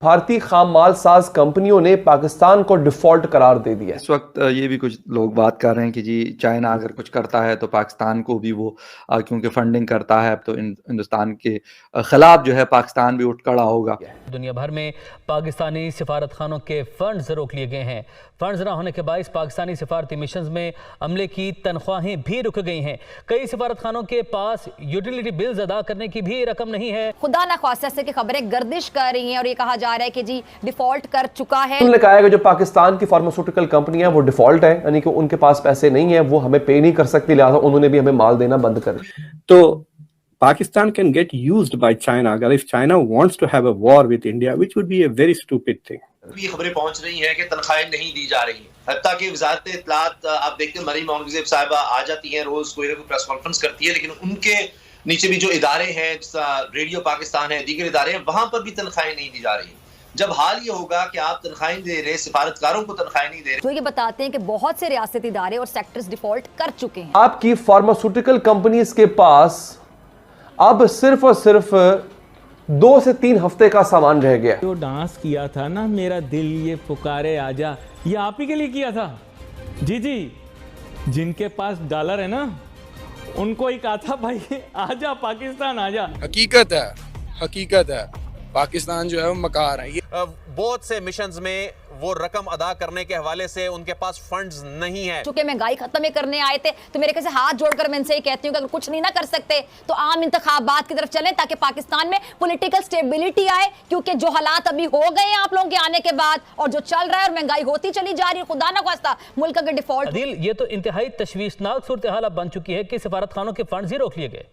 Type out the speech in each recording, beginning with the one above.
भारतीय खाम माल साज कंपनियों ने पाकिस्तान को डिफॉल्ट करार दे दिया। इस वक्त ये भी कुछ लोग बात कर रहे हैं कि जी चाइना अगर कुछ करता है तो पाकिस्तान को भी वो क्योंकि फंडिंग करता है तो हिंदुस्तान के खिलाफ जो है पाकिस्तान भी उठ खड़ा होगा। दुनिया भर में पाकिस्तानी सिफारत खानों के फंड्स रोक लिए गए हैं। फंड्स न होने के बायस पाकिस्तानी सिफारती मिशंस में अमले की तनख्वाहें भी रुक गई हैं। कई सिफारत खानों के पास यूटिलिटी बिल्स अदा करने की भी रकम नहीं है। खुदा न ख्वास्ता से कि खबरें गर्दिश कर रही हैं और ये कहा जा रहा है कि जी डिफॉल्ट कर चुका है। उन्होंने कहा है कि जो पाकिस्तान की फार्मास्यूटिकल कंपनियां वो डिफॉल्ट है, यानी कि उनके पास पैसे नहीं है, वो हमें पे नहीं कर सकती, लिहाजा उन्होंने भी हमें माल देना बंद कर दिया। तो Pakistan can get used by China if China wants to have a war with India, which would be a very stupid thing. ये खबरें पहुंच रही हैं कि तनख्वाहें नहीं दी जा रही हैं। हत्ता कि वज़ारत इत्तलात आप देखते हैं मरीम औरंगज़ेब साहिबा आ जाती हैं, रोज कोई ना कोई प्रेस कॉन्फ्रेंस करती है, लेकिन उनके नीचे भी जो इदारे हैं, रेडियो पाकिस्तान है, दीगर इदारे हैं, वहां पर भी तनख्वाहें नहीं दी जा रही। जब हाल ये होगा कि आप तनख्वाहें दे रहे, सिफारतकारों को तनख्वाहें नहीं दे रहे, तो ये बताते हैं कि बहुत से रियासती इदारे और सेक्टर्स डिफॉल्ट कर चुके हैं। आपकी फार्मास्यूटिकल कंपनीज के पास अब सिर्फ और सिर्फ 2 से 3 हफ्ते का सामान रह गया। जो डांस किया था ना, मेरा दिल ये पुकारे आजा, ये आप ही के लिए किया था। जी जी, जिनके पास डॉलर है ना, उनको ही कहा था भाई आजा पाकिस्तान आजा। हकीकत है पाकिस्तान जो है वो मकार है। बहुत से मिशंस में वो रकम अदा करने के हवाले से उनके पास फंड्स नहीं है। चूंकि महंगाई खत्म करने आए थे, तो मेरे कैसे हाथ जोड़कर मैं इनसे ही कहती हूँ कि अगर कुछ नहीं ना कर सकते तो आम इंतखाबात की तरफ चलें, ताकि पाकिस्तान में पॉलिटिकल स्टेबिलिटी आए। क्योंकि जो हालात अभी हो गए हैं आप लोगों के आने के बाद और जो चल रहा है और महंगाई होती चली जा रही है, खुदा न खास्ता मुल्क के डिफॉल्ट। अदील, ये तो इंतहाई तशवीशनाक सूरत हाल बन चुकी है कि सिफारत खानों के फंड्स ही रोक लिए गए।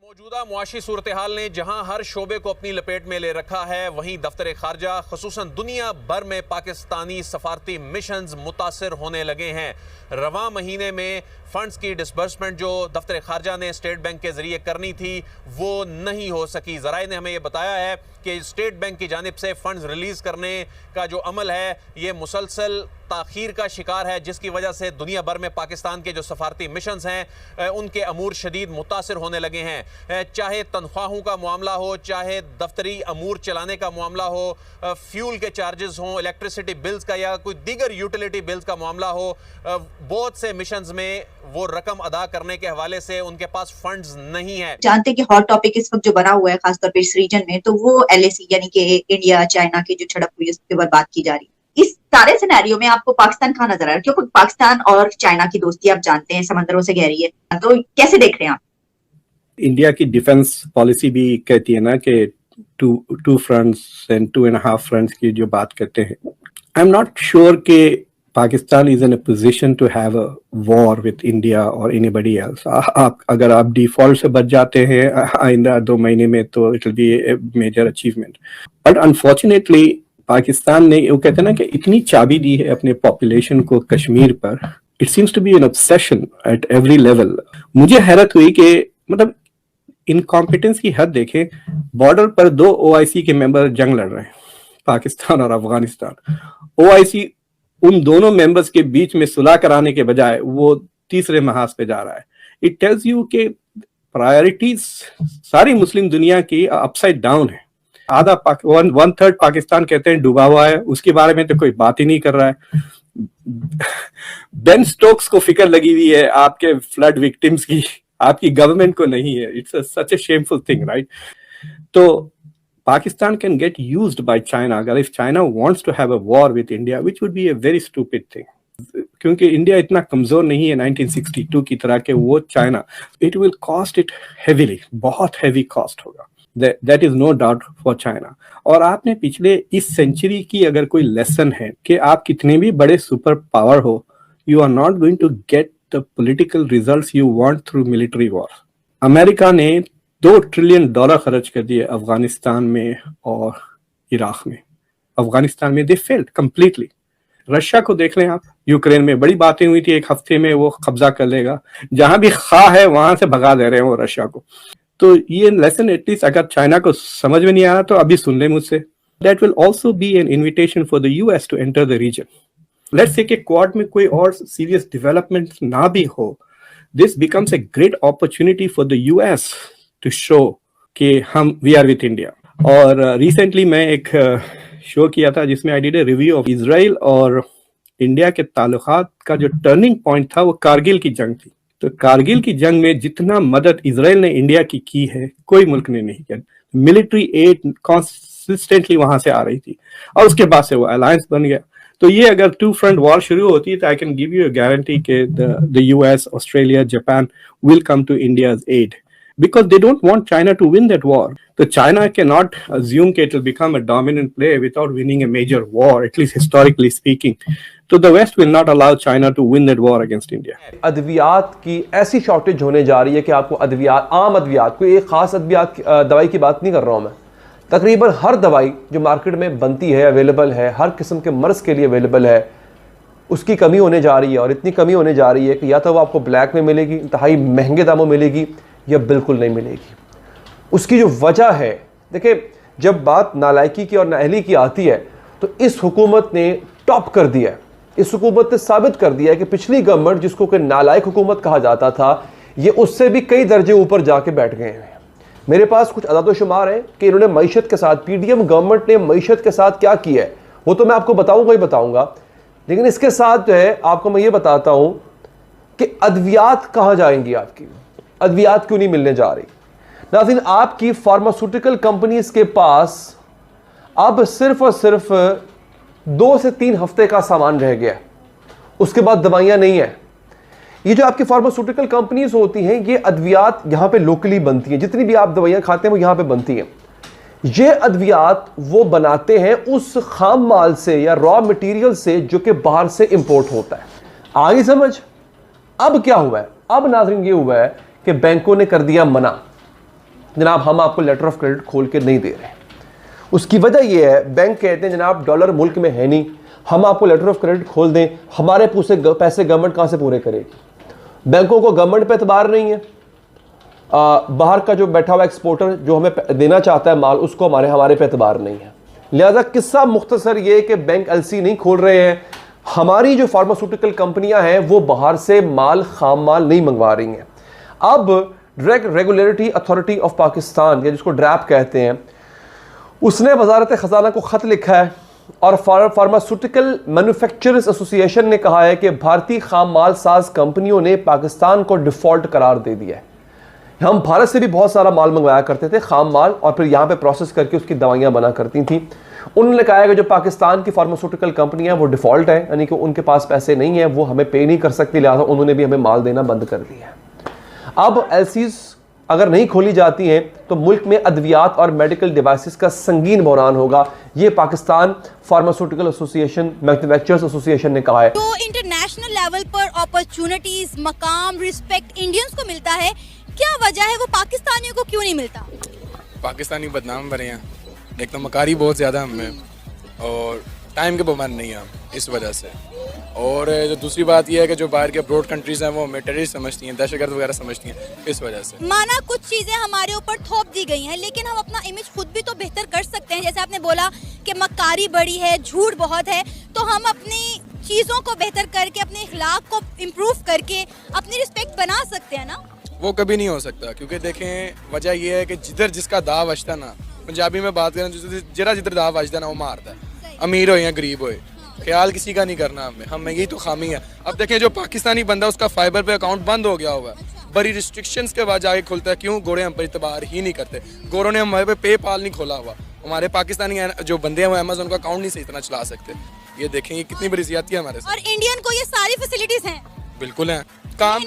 मौजूदा मुआशी सूरत हाल ने जहां हर शोबे को अपनी लपेट में ले रखा है, वहीं दफ्तर खारजा खुसूसन दुनिया भर में पाकिस्तानी सफारती मिशंस मुतासर होने लगे हैं। रवां महीने में फंड्स की डिसबर्समेंट जो दफ्तर खारजा ने स्टेट बैंक के जरिए करनी थी वो नहीं हो सकी। ज़राए ने हमें यह बताया है कि स्टेट बैंक की जानिब से फंड्स रिलीज़ करने का जो अमल है ये मुसलसल ताख़ीर का शिकार है, जिसकी वजह से दुनिया भर में पाकिस्तान के जो सफारती मिशंस हैं उनके अमूर शदीद मुतासर होने लगे हैं। चाहे तनख्वाहों का मामला हो, चाहे दफ्तरी अमूर चलाने का मामला हो, फ्यूल के चार्जेस हों, इलेक्ट्रिसिटी बिल्स का या कोई दीगर यूटिलिटी बिल्स का मामला हो, बहुत से मिशंस में वो रकम अदा करने के हवाले से उनके पास फंड्स नहीं है। जानते हैं कि हॉट टॉपिक इस वक्त जो बना हुआ है खासतौर पर इस रीजन में, तो वो LAC यानी कि इंडिया चाइना की जो झड़प हुई उसके बाद बात की जा रही है। इस सारे सिनेरियो में आपको पाकिस्तान कहाँ नजर आ रहा है? क्योंकि पाकिस्तान और चाइना की दोस्ती आप जानते हैं समंदरों से गहरी है, तो कैसे देख रहे हैं आप? इंडिया की डिफेंस पॉलिसी भी कहती है ना कि टू फ्रंट्स एंड 2.5 फ्रंट्स की जो बात करते हैं। आई एम नॉट श्योर कि Pakistan is in a position to have a war with India और एनीबडी एल्स। अगर आप डिफॉल्ट से बच जाते हैं आइंदा 2 महीने में तो it will be a major achievement. But unfortunately Pakistan ने वो कहते हैं ना कि इतनी चाबी दी है अपने पॉपुलेशन को कश्मीर पर। It seems to be an obsession at every level. मुझे हैरत हुई कि मतलब इनकॉम्पिटेंस की हद देखें, बॉर्डर पर 2 OIC के मेंबर जंग लड़ रहे हैं, पाकिस्तान और अफगानिस्तान। OIC उन दोनों मेंबर्स के बीच में सुलह कराने के बजाय वो तीसरे महाज पे जा रहा है। इट टेल्स यू कि प्रायोरिटीज सारी मुस्लिम दुनिया की अपसाइड डाउन है। आधा 1/3 पाकिस्तान कहते हैं डूबा हुआ है, उसके बारे में तो कोई बात ही नहीं कर रहा है। बेन स्टोक्स को फिक्र लगी हुई है आपके फ्लड विक्टिम्स की, आपकी गवर्नमेंट को नहीं है। It's such A shameful thing, right? तो Pakistan can get used by China if China wants to have a war with India, which would be a very stupid thing. क्योंकि India इतना कमजोर नहीं है 1962 की तरह के वो China, it will cost it heavily, बहुत heavy cost होगा। That is no doubt for China. और आपने पिछले इस सेंचुरी की अगर कोई लेसन है कि आप कितने भी बड़े सुपर पावर हो, you are not going to get the political results you want through military war. America ने $2 ट्रिलियन खर्च कर दिए अफगानिस्तान में और इराक में। अफगानिस्तान में दे फेल्ड कंप्लीटली। रशिया को देख लें आप, यूक्रेन में बड़ी बातें हुई थी 1 हफ्ते में वो कब्जा कर लेगा, जहां भी खा है वहां से भगा दे रहे हैं वो रशिया को। तो ये लेसन एटलीस्ट अगर चाइना को समझ में नहीं आ रहा तो अभी सुन ले मुझसे। That will also be an invitation for the US to enter the region. Let's say कि क्वाड में कोई और सीरियस डेवलपमेंट ना भी हो, this becomes a great opportunity for the US to show कि हम वी आर विथ इंडिया। और रिसेंटली मैं एक शो किया था जिसमें I did a review of Israel और इंडिया के ताल्लुकात का जो टर्निंग पॉइंट था वो कारगिल की जंग थी। तो कारगिल की जंग में जितना मदद इजराइल ने इंडिया की है कोई मुल्क ने नहीं किया। मिलिट्री एड कंसिस्टेंटली वहां से आ रही थी और उसके बाद से वो अलायंस बन गया। तो ये अगर टू फ्रंट वॉर शुरू होती है तो I can give you a guarantee कि the US, Australia, Japan will come to India's aid because they don't want China to win that war. So China cannot assume that it will become a dominant player without winning a major war, at least historically speaking. So the West will not allow China to win that war against India. अद्वियात की ऐसी shortage होने जा रही है कि आपको अद्वियात, आम अद्वियात, कोई एक खास अद्वियात दवाई की बात नहीं कर रहा हूं मैं, तकरीबन हर दवाई जो मार्केट में बनती है, अवेलेबल है, हर किस्म के मर्ज के लिए अवेलेबल है, उसकी कमी होने जा रही है। और इतनी कमी होने जा रही है कि या तो वो आपको ब्लैक में मिलेगी, इंतहाई महंगे दामों मिलेगी, या बिल्कुल नहीं मिलेगी। उसकी जो वजह है, देखिए जब बात नालायकी की और नाअहली की आती है तो इस हुकूमत ने टॉप कर दिया है। इस हुकूमत ने साबित कर दिया है कि पिछली गवर्नमेंट जिसको कि नालायक हुकूमत कहा जाता था, ये उससे भी कई दर्जे ऊपर जाके बैठ गए हैं। मेरे पास कुछ अदाद-ओ-शुमार है कि इन्होंने मईशत के साथ, पीडीएम गवर्नमेंट ने मईशत के साथ क्या किया है वो तो मैं आपको बताऊंगा ही बताऊंगा, लेकिन इसके साथ जो है आपको मैं ये बताता हूं कि अद्वियात कहां जाएंगी, आपकी अद्वियात क्यों नहीं मिलने जा रही। नाज़रीन, आपकी फार्मास्यूटिकल कंपनीज के पास अब सिर्फ और सिर्फ 2 से 3 हफ्ते का सामान रह गया, उसके बाद दवाइयां नहीं है। ये जो आपकी फार्मास्यूटिकल कंपनीज होती हैं, ये अद्वियात यहां पे लोकली बनती हैं, जितनी भी आप दवाइयां खाते हैं वो यहां पे बनती हैं। ये अद्वियात वो बनाते हैं उस खाम माल से या रॉ मटेरियल से जो कि बाहर से इंपोर्ट होता है। आगे समझ। अब क्या हुआ है? अब नाज़रीन ये हुआ है कि बैंकों ने कर दिया मना, जनाब हम आपको लेटर ऑफ क्रेडिट खोल के नहीं दे रहे। उसकी वजह यह है, बैंक कहते हैं जनाब डॉलर मुल्क में है नहीं, हम आपको लेटर ऑफ क्रेडिट खोल दें, हमारे पैसे गवर्नमेंट कहां से पूरे करेगी। बैंकों को गवर्नमेंट पे एतबार नहीं है, बाहर का जो बैठा हुआ एक्सपोर्टर जो हमें देना चाहता है माल, उसको हमारे पे एतबार नहीं है। लिहाजा किस्सा मुख्तसर ये कि बैंक एलसी नहीं खोल रहे हैं, हमारी जो फार्मास्यूटिकल कंपनियां हैं वो बाहर से माल, खाम माल नहीं मंगवा रही हैं। अब drug regulatory authority of Pakistan, या जिसको ड्रैप कहते हैं, उसने वजारत खजाना को खत लिखा है और फार्मास्यूटिकल मैन्युफैक्चरर्स एसोसिएशन ने कहा है कि भारतीय खाम माल साज कंपनियों ने पाकिस्तान को डिफॉल्ट करार दे दिया है। हम भारत से भी बहुत सारा माल मंगवाया करते थे, खाम माल, और फिर यहाँ पे प्रोसेस करके उसकी दवाइयाँ बना करती थी। उन्होंने कहा है कि जो पाकिस्तान की फार्मास्यूटिकल कंपनियां वो डिफॉल्ट है, यानी कि उनके पास पैसे नहीं है, वो हमें पे नहीं कर सकती, लिहाजा उन्होंने भी हमें माल देना बंद कर दिया है। अब एलसीज अगर नहीं खोली जाती हैं तो मुल्क में अद्वियात और मेडिकल डिवाइसेस का संगीन बहरान होगा। ये Pakistan pharmaceutical association, manufacturers association ने कहा है। तो इंटरनेशनल लेवल पर अपॉर्चुनिटीज, मकाम, रिस्पेक्ट इंडियंस को मिलता है, क्या वजह है वो पाकिस्तानियों को क्यों नहीं मिलता? पाकिस्तानी बदनाम बने हैं, एक तो मकारी बहुत ज़्यादा हमें और टाइम के पाबंद नहीं है इस वजह से। और जो दूसरी बात यह है कि जो बाहर के अब्रॉड कंट्रीज हैं वो हमें टेररिस्ट समझती हैं, दहशतगर्द वगैरह समझती हैं, इस वजह से। माना कुछ चीज़ें हमारे ऊपर थोप दी गई हैं, लेकिन हम अपना इमेज खुद भी तो बेहतर कर सकते हैं। जैसे आपने बोला कि मक्कारी बड़ी है, झूठ बहुत है, तो हम अपनी चीज़ों को बेहतर करके, अपने इखलाक को इम्प्रूव करके अपनी रिस्पेक्ट बना सकते हैं ना। वो कभी नहीं हो सकता, क्योंकि देखें वजह यह है कि जिधर जिसका दाव अजता ना, पंजाबी में बात करें, जरा जिधर दाव अजता ना वो मारता है, अमीर हो या गरीब हो, ख्याल किसी का नहीं करना हमें यही तो खामी है। अब देखें जो पाकिस्तानी बंदा, उसका फाइबर पे अकाउंट बंद हो गया हुआ है, बड़ी रिस्ट्रिक्शंस के बाद जाके खुलता है। क्यों? गोरे हम पर इतबार ही नहीं करते, गोरों ने हमारे पे पेपाल नहीं खोला हुआ, हमारे पाकिस्तानी जो बंदे हैं वो अमेज़न का अकाउंट नहीं सही तरह चला सकते। ये देखें ये कितनी बड़ी ज़्यादती है हमारे साथ। और इंडियन को ये सारी फैसिलिटीज हैं, बिल्कुल हैं, काम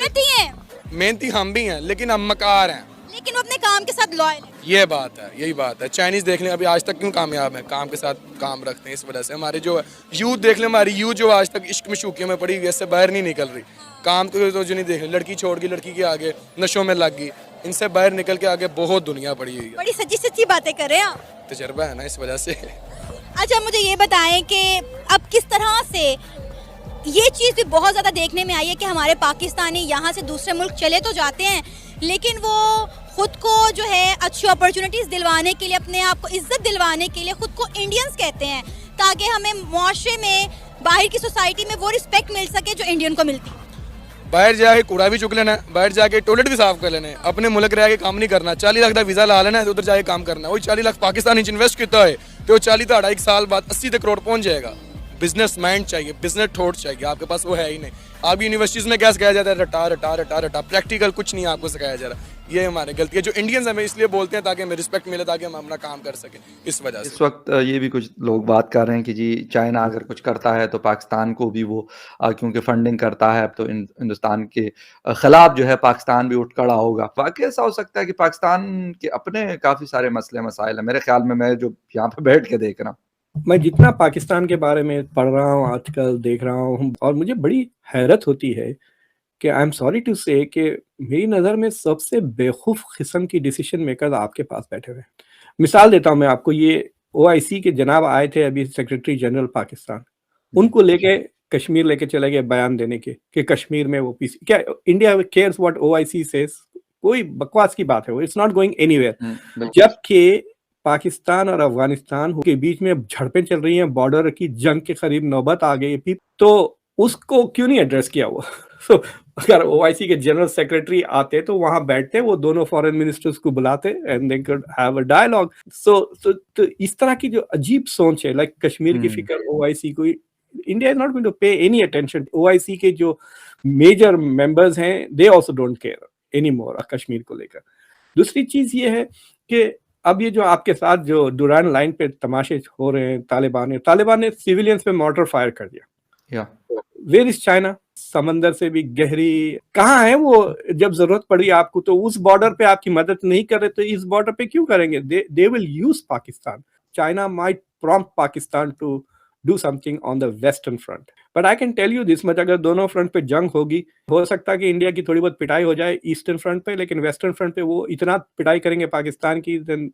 मेहनती हम भी हैं, लेकिन हम मकार हैं, लेकिन वो अपने काम के साथ लॉयल है। ये बात है, यही बात है। चाइनीज देख लें, अभी आज तक क्यों कामयाब है? काम के साथ काम रखते हैं, इस वजह से। हमारे जो यूथ देख लें, हमारी यूथ जो आज तक इश्क में शूकियों में पड़ी हुई है, इससे बाहर नहीं निकल रही। काम तो जो नहीं देख रही, लड़की छोड़ गई, लड़की के आगे नशों में लग गई, इनसे बाहर निकल के आगे बहुत दुनिया पड़ी हुई है। बड़ी सच्ची सच्ची बातें कर रहे हैं आप, तजर्बा है ना, इस वजह से। अच्छा मुझे ये बताएं कि अब किस तरह से ये चीज़ भी बहुत ज़्यादा देखने में आई है कि हमारे पाकिस्तानी यहाँ से दूसरे मुल्क चले तो जाते हैं, लेकिन वो खुद को जो है अच्छी अपॉर्चुनिटीज़ दिलवाने के लिए, अपने आप को इज़्ज़त दिलवाने के लिए खुद को इंडियंस कहते हैं, ताकि हमें मुआशरे में बाहर की सोसाइटी में वो रिस्पेक्ट मिल सके जो इंडियन को मिलती है। बाहर जाके कूड़ा भी चुक लेना है, बाहर जाके टॉयलेट भी साफ कर लेना है, अपने मुल्क रह के काम नहीं करना। 40 लाख का वीज़ा ला लेना है तो उधर जाके काम करना है। वही 40 लाख पाकिस्तान इन्वेस्ट किया है तो वो 40 तो 1.5 साल बाद 80 करोड़ पहुंच जाएगा। बिजनेस माइंड चाहिए, बिजनेस थॉट चाहिए, आपके पास वो है ही नहीं। आप यूनिवर्सिटीज़ में क्या सिखाया जाता है? रटा रटा रटा रटा, प्रैक्टिकल कुछ नहीं आपको सिखाया जा रहा। ये हमारी गलती है। जो इंडियंस हमें इसलिए बोलते हैं ताकि हमें रिस्पेक्ट मिले, ताकि हम अपना काम कर सकें, इस वजह से। इस वक्त ये भी कुछ लोग बात कर रहे हैं कि जी चाइना अगर कुछ करता है तो पाकिस्तान को भी वो क्योंकि फंडिंग करता है तो हिंदुस्तान के खिलाफ जो है पाकिस्तान भी उठ खड़ा होगा। वाकई ऐसा हो सकता है कि पाकिस्तान के अपने काफ़ी सारे मसले मसाइल हैं। मेरे ख्याल में मैं जो यहाँ पे बैठ के देख रहा हूँ, मैं जितना पाकिस्तान के बारे में पढ़ रहा हूँ आजकल, देख रहा हूँ, और मुझे बड़ी हैरत होती है कि आई एम सॉरी टू से कि मेरी नज़र में सबसे बेवकूफ़ किस्म की डिसीजन मेकर आपके पास बैठे हुए हैं। मिसाल देता हूँ मैं आपको, ये OIC के जनाब आए थे अभी, सेक्रेटरी जनरल पाकिस्तान, उनको लेके कश्मीर लेके चले गए बयान देने के कि कश्मीर में वो पीस, क्या India cares what OIC says? कोई बकवास की बात है वो, इट्स नॉट गोइंग एनीवेयर। जबकि पाकिस्तान और अफगानिस्तान के बीच में झड़पें चल रही हैं, बॉर्डर की जंग के करीब नौबत आ गई, तो उसको क्यों नहीं एड्रेस किया हुआ? तो अगर OIC के जनरल सेक्रेटरी आते तो वहां बैठते, वो दोनों फॉरेन मिनिस्टर्स को बुलाते and they could have a dialogue. तो इस तरह की जो अजीब सोच है, लाइक कश्मीर की फिक्र OIC को, India is not going to pay any attention. OIC के जो मेजर मेंबर्स हैं, they also don't care any more Kashmir को लेकर। दूसरी चीज ये है कि अब ये जो आपके साथ जो डुरान लाइन पे तमाशे हो रहे हैं, तालिबान ने सिविलियंस पे मॉर्टर फायर कर दिया। Where is China? समंदर से भी गहरी कहाँ है वो? जब जरूरत पड़ी आपको तो उस बॉर्डर पे आपकी मदद नहीं कर रहे, तो इस बॉर्डर पे क्यों करेंगे? They will use Pakistan. China might prompt Pakistan to do something on the western front, but I can tell you this much, अगर दोनों फ्रंट पे जंग होगी, हो सकता है कि इंडिया की थोड़ी बहुत पिटाई हो जाए ईस्टर्न फ्रंट पे, लेकिन वेस्टर्न फ्रंट पे वो इतना पिटाई करेंगे पाकिस्तान की, देन